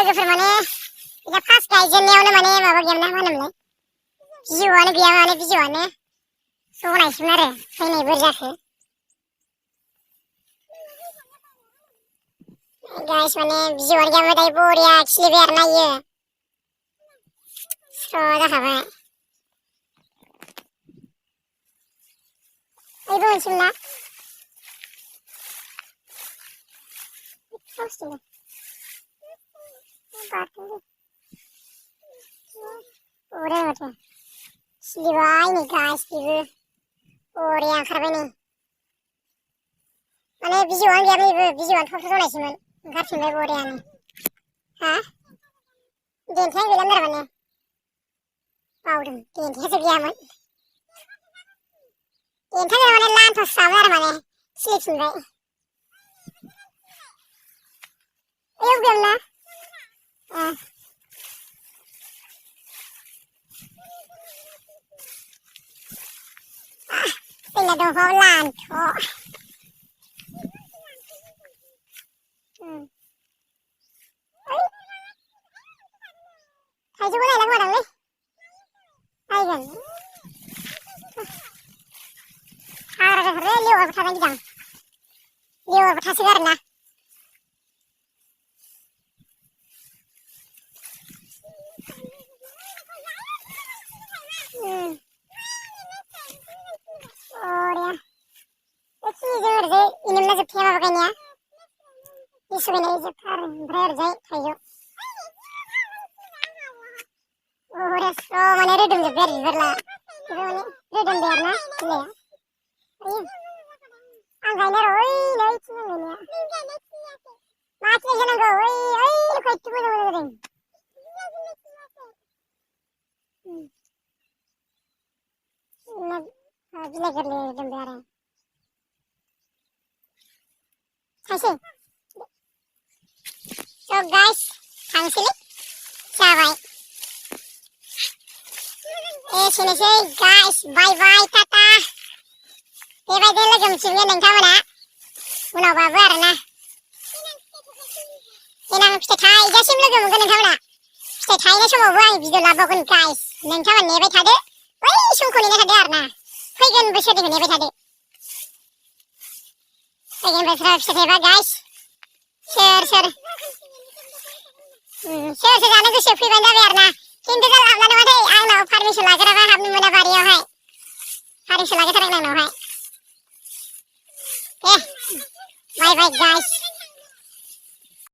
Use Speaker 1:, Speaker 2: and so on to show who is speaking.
Speaker 1: लोगोफोर माने दा फार्स्ट गायजेननायावनो माने माबा गैयामोन ना मा होनोमोनलाय बिजौआनो गैया माने बिजौआनो जनायसोमोन आरो फैनाय बोर जाखो गाइस माने बिजौआनो गैयामोन दायो बरिया खिलिबाय आरो ना इयो स्र' जाखाबाय ओइबो मोनसेमोन ना Posting. Udah macam. Siliwai nih guys, ibu. Udah yang kerja nih. Mana bijuan dia nih ibu, bijuan foto nasi man. Enggak sih ibu udah nih. Hah? Dentnya bilang berapa nih? Powder. Dentnya segian man. Dentnya mana lantas sama mana? Slip sih. Ayo bilang lah. Ini ada Holland. Oh. Thấy chú này là qua đằng đi. Ai gần. Ra liu apa thằng gì liu apa thằng segar na. Oh ya. Itu juga ini mana sih apa begini ya? Isu ini aja karena berat aja kayu. Oh mana redum je berla. Itu mana redum berna? Ini ya. Ayo. Angkai nero, oi cuma ini ya. Mati aja nengko, oi kau itu betul. Gila kerja redum berna. Kasih. So guys, kang sini, bye. Sini guys, bye tata. Bye dulu jumcimnya nengkau mana? Mana babar na? Inang kita thai, jasim lagi mungkin nengkau mana? Kita thai ni semua buang video labokun guys. Nengkau mana nebe thade? Woi, sungkul ini thade arna. Kaigan besar dengan nebe thade. Kaigan besar sebab guys. Share. Share जाने को safety बंदा भी करना किंतु call आपने मत है आग ना परमिशन लगा रहा है आपने मना पारियो है परमिशन लगा तरंग ना है बाय गाइस